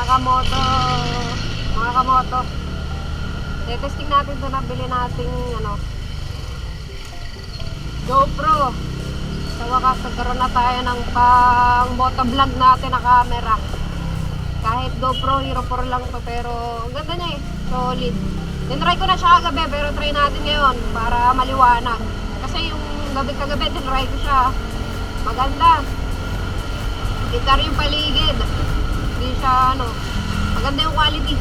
kamoto, mga kamoto. Testing natin ito, nabili nating GoPro. Sa wakas, nagkaroon na tayo ng pang motovlog natin na camera. Kahit GoPro Hero 4 lang to, pero ang ganda niya eh, solid. Tinry ko na siya kagabi, pero try natin ngayon para maliwanag. Kasi yung gabi-kagabi, tinry ko siya. Maganda. Kita rin yung paligid. Hindi siya maganda yung quality.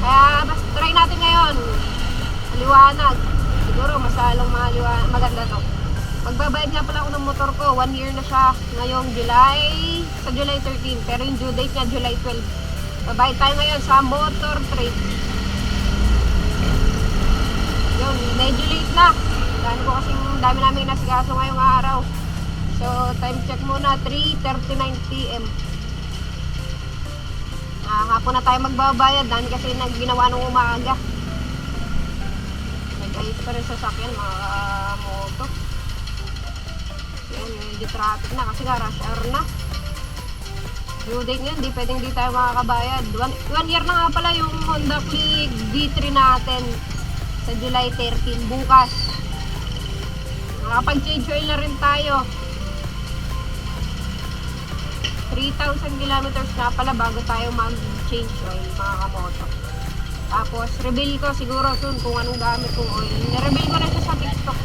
Kaya basta try natin ngayon. Maliwanag. Siguro masalong maganda to. Magbabayad nga pala ako ng motor ko. 1 year na siya ngayong sa July 13. Pero yung due date niya July 12. Babayad tayo ngayon sa motor trade. Yun, medyo late na. Dami namin nasikaso ngayong araw. So, time check muna, 3:39 PM. Hapon na tayo magbabayad. Dami kasi ginawa nung umaga. Nag-ayos pa rin sa sakyan, mga moto. Yan, medyo traffic na kasi nga rush hour na. Due date ngayon, di pwedeng di tayo makakabayad. 1 year na nga pala yung Honda Click V3 natin sa July 13, bukas. Makapag-change oil na rin tayo. 3,000 kilometers na pala bago tayo mag-change oil, mga kamoto. Tapos, reveal ko siguro soon kung anong gamit kong oil. Nireveal ko na siya sa TikTok.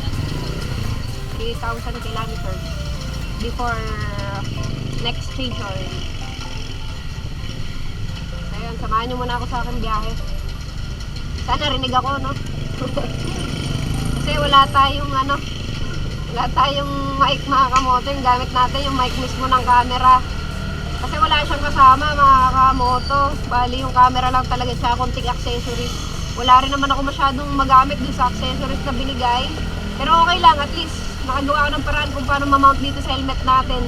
3,000 kilometers before next change oil. Ayun, samahan nyo muna ako sa aking biyahe. Sana rinig ako, no? Kasi wala tayong mic, mga kamoto. Yung gamit natin yung mic mismo ng camera. Kasi wala siyang kasama, mga kamoto. Bali yung camera lang talaga siya, konting accessories. Wala rin naman ako masyadong magamit dun sa accessories na binigay. Pero okay lang, at least nakagawa ko ng paraan kung paano mamount dito sa helmet natin.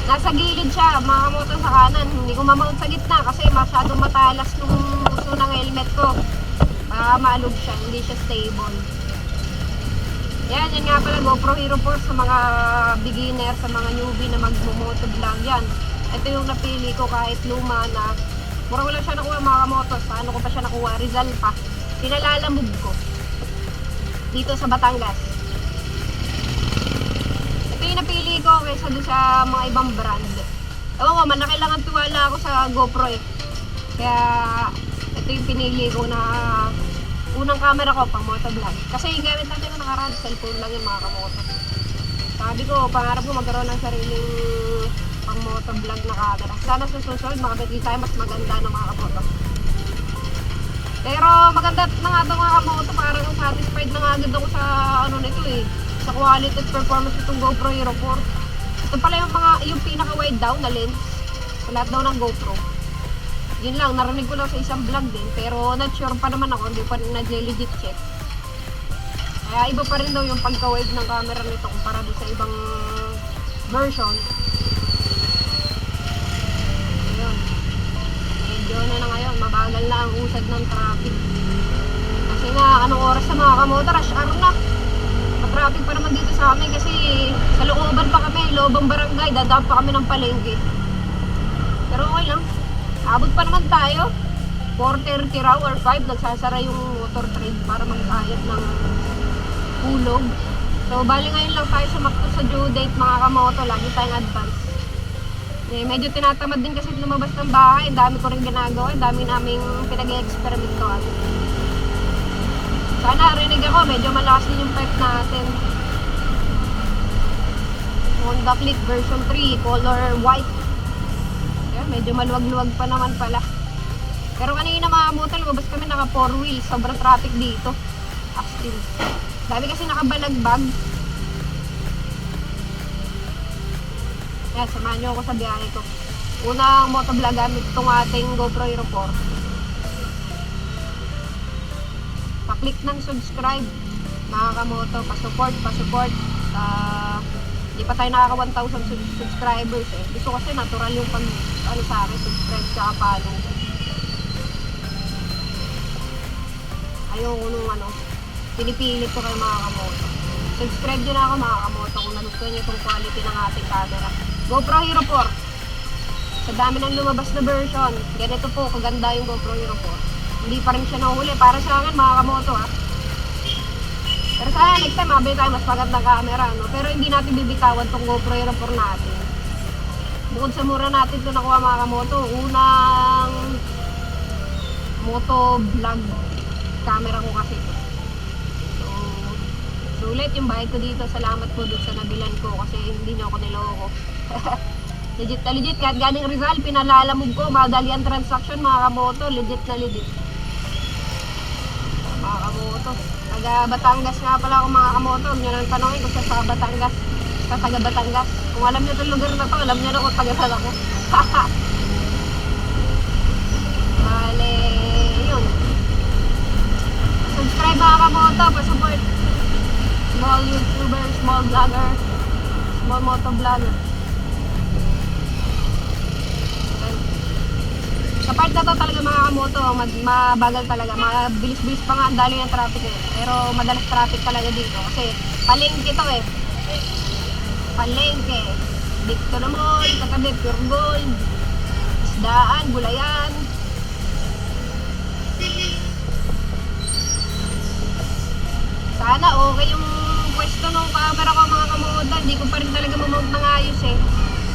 Nasa gilid siya, mga kamoto, sa kanan. Hindi ko mamount sa gitna kasi masyadong matalas nung uso ng helmet ko. Baka maalog siya, hindi siya stable. Yan nga pala, GoPro Hero 4 sa mga beginner, sa mga newbie na magmo-motovlog yan. Ito yung napili ko kahit luma na. Mura ko lang siya nakuha, mga kamotos. Paano ko pa siya nakuha? Rizal pa. Pinalalamove ko. Dito sa Batangas. Ito yung napili ko kaysa doon sa mga ibang brand. Ewan ko, malaki lang ang tuwala ako sa GoPro eh. Kaya ito yung pinili ko na unang camera ko pang motovlog. Kasi yung gamit natin na nakaraan, cellphone lang yung mga kamoto. Sabi ko, pangarap ko magkaroon ng sariling pang motovlog na camera. Sana sa susunod makabili tayo mas maganda ng mga kamoto. Pero maganda na nga ito, mga kamoto. Parang satisfied na nga agad ako sa nito eh. Sa quality at performance itong GoPro Hero 4. Ito pala yung pinaka wide daw na lens sa lahat daw ng GoPro. Yun lang, narinig ko lang sa isang vlog din. Pero not sure pa naman ako, hindi pa rin na-legit check. Kaya iba pa rin daw yung pagka-wide ng camera nito kumpara doon sa ibang version. Ayun. Medyo na ngayon, mabagal na ang usad ng traffic. Kasi nga, anong oras sa mga kamoto, rush hour na. Traffic pa naman dito sa amin kasi sa looban pa kami, loobang barangay, dadaan pa kami ng palengke. Pero okay lang. Abot pa naman tayo. 4:30 raw or 5, nagsasara yung motor trade para mag-ayat ng hulog. So, bali ngayon lang tayo sumakto sa due date, mga kamoto. Lagi tayong advance. Eh, medyo tinatamad din kasi lumabas ng bahay. Ang dami ko rin ginagawa. Ang dami naming pinag-experimentoan. Sana rinig ako. Medyo malakas din yung pipe natin. Honda Click version 3, color white. Medyo maluwag-luwag pa naman pala. Pero kanina, mga moto, lumabas kami naka 4 wheels. Sobrang traffic dito. Astin. Dami kasi nakabalagbag. Yan, samahan nyo ako sa biyahe ko. Unang motovlog gamit itong ating GoPro Hero 4. Pa-click ng subscribe, mga kamoto. Pa-support. Hindi pa tayo nakaka 1,000 subscribers eh. Gusto kasi natural yung sa akin, subscribe sa follow. Ayoko nung pinipilit ko kayo, mga kamoto. Subscribe nyo na ako, mga kamoto, kung nagustuhan nyo itong quality ng ating camera. GoPro Hero 4. Sa dami ng lumabas na version, ganito po, kaganda yung GoPro Hero 4. Hindi pa rin siya nahuli. Para sa akin, mga kamoto ha. Pero sana next time, mabili tayo mas magandang camera, no? Pero hindi natin bibitawan tong GoPro Hero 4 natin. Bukod sa mura natin ito nakuha mga kamoto, unang moto vlog camera ko kasi ito. So, sulit yung bayad ko dito. Salamat po dun sa nabilan ko kasi hindi nyo ako niloko. Legit na legit. Kahit galing Rizal, pinalalamog ko. Madali ang transaction mga kamoto. Legit na legit. Mga kamoto. Taga Batangas nga pala ako mga kamoto. Huwag nyo nang tanongin kung sa Batangas. Sa taga Batangas. Kung alam nyo itong lugar na to, alam nyo na kung taga saan ako. Bale, yun. Subscribe mga kamoto. Pa-support. Small YouTuber, small vlogger, small moto vlogger. Sa part na to talaga mga kamoto, mabagal talaga. Mabilis-bilis pa nga ang dali ng traffic eh. Pero madalas traffic talaga dito kasi palengke to eh. Palengke. Victor Mall, katabi Pure Gold, Isdaan, Gulayan. Sana okay yung pwesto ng camera ko mga kamoto. Hindi ko pa rin talaga mamount ng ayos eh.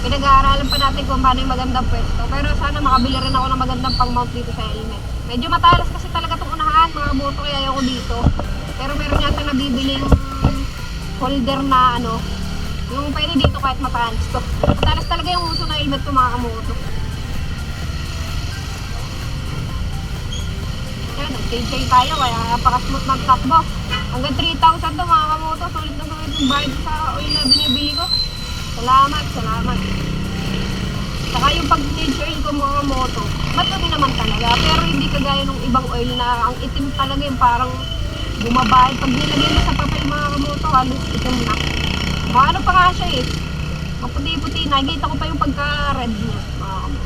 Pinag-aaralan pa natin kung paano yung magandang pwesto. Pero sana makabili rin ako ng magandang pang-mount dito sa helmet. Medyo matalas kasi talaga itong unahan mga kamoto kaya ayoko dito. Pero meron yata nabibiling holder na ano. Yung pwede dito kahit matalas to. Matalas talaga yung uso ng helmet ko mga kamoto. Yan, nag-change tayo kaya napaka-smooth magtakbo. Hanggang 3,000 to mga kamoto. Sulit na sulit yung bayad sa oil na binibili ko. Salamat, salamat. Saka yung pag-change oil ko mga moto, madami naman talaga. Pero hindi kagaya ng ibang oil na ang itim talaga yung parang bumabay. Pag nilagay mo sa papel mga kamoto, halos itim na. Ano pa nga siya eh. Maputi-puti, nakikita ko pa yung pagka-red niya mga kamoto.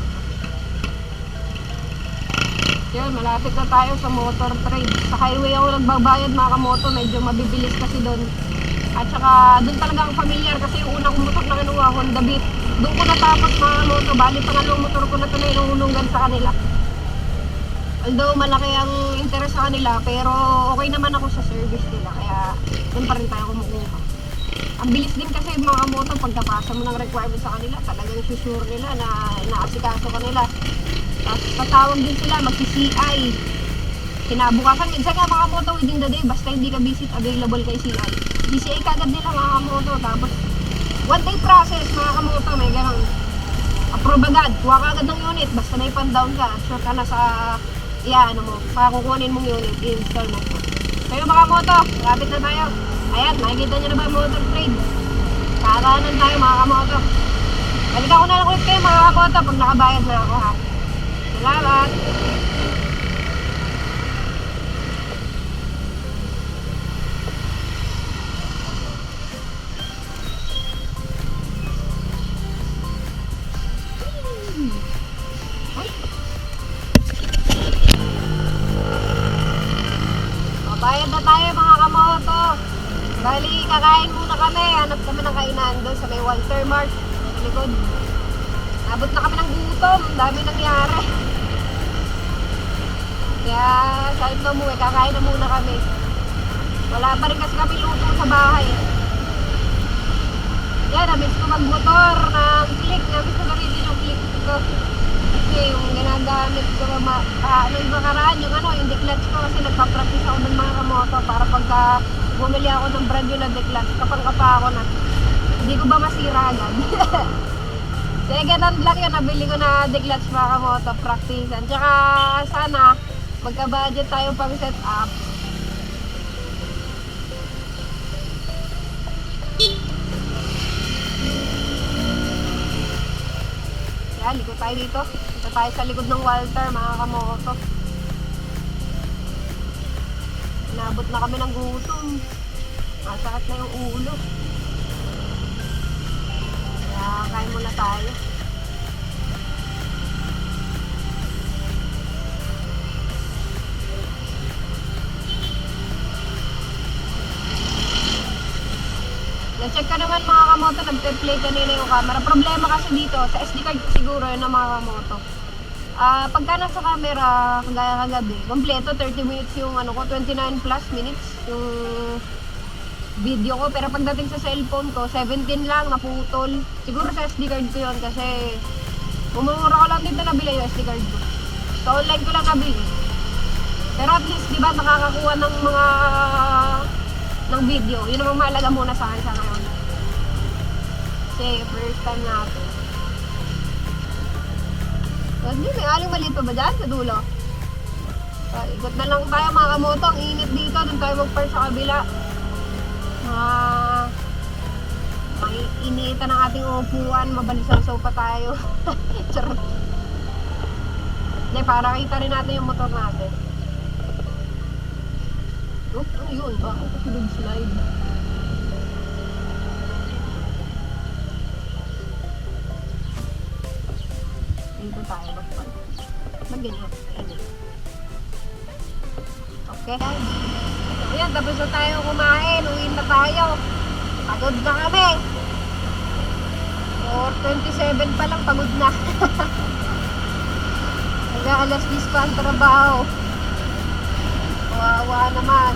Yun, malapit na tayo sa motor trade. Sa highway ako nagbabayad mga kamoto, medyo mabibilis kasi doon. At saka doon talaga ang familiar kasi yung unang motor na kinuha, Honda Beat. Doon ko natapos mga moto, bali pangalawang motor ko na ito na inuhulungan sa kanila. Although malaki ang interest sa kanila, pero okay naman ako sa service nila, kaya doon pa rin tayo kumukuha. Ang bilis din kasi mga moto, pagkapasa mo ng requirement sa kanila, talagang susure nila na naasikaso kanila. Tapos tatawag din sila, magsi-CI. Kinabukasan, minsan nga mga moto within the day, basta hindi ka visit available kay CI. DCA kagad nila mga kamoto. Tapos, one day process mga kamoto, may ganun. Approve agad, kuha ka agad ng unit. Basta na ipan-down ka, sure ka na sa, ano mo, pakukunin mong unit, i-install mo. So yung mga moto, lapit na tayo. Ayan, makikita nyo na ba yung motor trade? Kakanan tayo mga kamoto. Balikan ko na lang ulit kayo mga kamoto pag nakabayad na ako ha. Salamat! Bayad na tayo mga kamoto. Bali, kakain muna kami. Hanap kami ng kainan doon sa may Walter Mart. Sa likod. Nabot na kami ng gutom. Dami nangyari. Kaya, kahit na umuwi, kakain na muna kami. Wala pa rin kasi kami luto sa bahay. Yan, namiss ko magmotor ng click. Namiss ko gamitin yung click ko. Kasi yung ginagamit ko nung makaraan, yung declutch ko kasi nagpa-practice ako ng mga kamoto para pagka bumili ako ng brand new na declutch, kapang-kapa ako na hindi ko ba masira agad. Second hand lang yun, nabili ko na declutch mga kamoto, practice. At saka sana magka-budget tayo pang set up. Yan, likod tayo dito. Dito tayo sa likod ng Walter, mga kamoto. Inabot na kami ng gutom. Masakit na yung ulo. Kaya kain muna tayo. Na-check ka naman mga mga moto, nagpe-play kanina yung camera. Problema kasi dito, sa SD card siguro yun ang mga moto. Pagka nasa camera, kagaya kagabi, kompleto, 30 minutes yung ano ko, 29 plus minutes yung video ko. Pero pagdating sa cellphone ko, 17 lang, naputol. Siguro sa SD card ko yun kasi bumumura ko lang dito nabili yung SD card ko. Sa online ko lang nabili. Pero at least, di ba, nakakakuha ng mga ng video. Yun namang mahalaga muna sa akin sa ngayon. Kasi first time natin. Hindi, may aling maliit pa ba dyan sa dulo? Ikot na lang tayo mga kamoto. Ang init dito. Doon tayo mag-park sa kabila. May initan ng ating upuan. Mabalisaw-saw pa tayo. Charot. Hindi, para kita rin natin yung motor natin. Oh, ano yun? Bakit kasunod slide? Dito tayo magpag. Mag-ganyan. Okay. Ayan, tapos na tayo kumain. Uwi na tayo. Pagod na kami. 4:27 pa lang, pagod na. Hanggang alas 10 pa ang trabaho. Kawawa naman.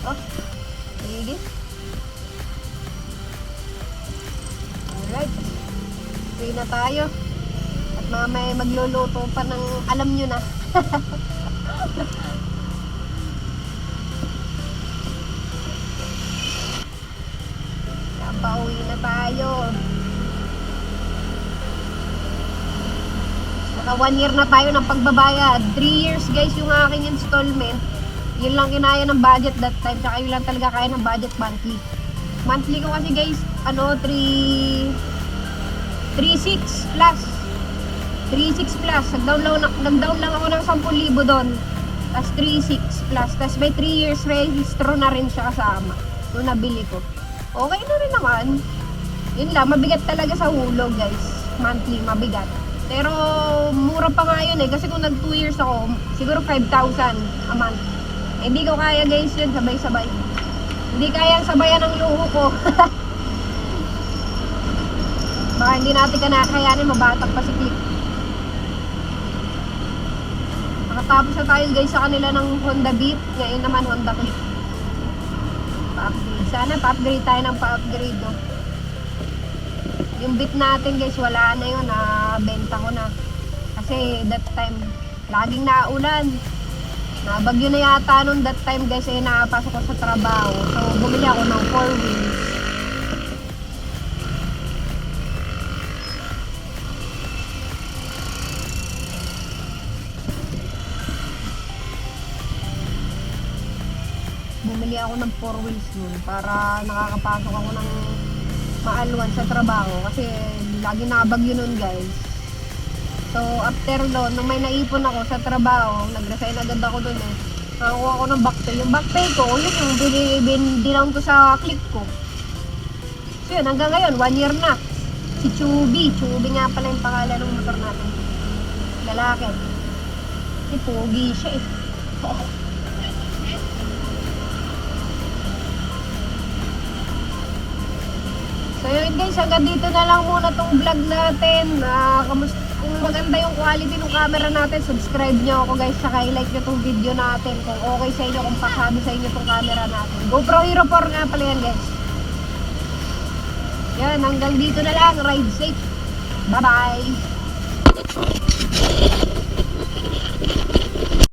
Oh, sige. Alright. Uwi na tayo. At mamaya magluluto pa ng alam nyo na. Pauwi na tayo. Naka 1 year na tayo ng pagbabayad. 3 years guys yung aking installment. Yun lang kinaya ng budget that time. Tsaka yun lang talaga kaya ng budget monthly. Monthly ko kasi guys, 3.6 plus. 3.6 plus. Nag-down lang ako ng 10,000 doon. Tapos 3.6 plus. Tapos may 3 years registro na rin siya kasama. Nung nabili ko. Okay na rin naman. Yun lang, mabigat talaga sa hulog guys. Monthly, mabigat. Pero mura pa nga yun eh. Kasi kung nag 2 years ako, siguro 5,000 a month. Eh, hindi ko kaya guys yun, sabay-sabay. Hindi kaya sabayan ng luho ko. Baka hindi natin kanakayanin, mabatak pa si Click. Nakatapos na tayo guys sa kanila ng Honda Beat. Ngayon naman Honda Click. Pa-upgrade. Sana pa-upgrade tayo ng pa-upgrade. No? Yung Beat natin guys, wala na yun. Benta ko na. Kasi that time, laging naulan. Nabagyo na yata nung that time guys, eh nakapasok ko sa trabaho. So, bumili ako ng 4 wheels. Bumili ako ng 4 wheels nun para nakakapasok ako ng maalwan sa trabaho kasi lagi nakabagyo nun guys. So after doon, nung may naipon ako sa trabaho, nag-resign agad ako dun eh. Nakakuha ako ng back pay. Yung back pay ko, yun yung binilang ko sa Click ko. So yun, hanggang ngayon, 1 year na. Si Chubby. Chubby nga pala yung pangalan ng motor natin. Lalaki. Si Pogi siya eh. So yun guys, hanggang dito na lang muna tong vlog natin. Kung maganda yung quality ng camera natin, subscribe nyo ako guys, saka i-like nyo tong video natin kung okay sa inyo, kung pasabi sa inyo tong camera natin. GoPro Hero 4 nga pala yan guys. Yan, hanggang dito na lang. Ride safe. Bye bye.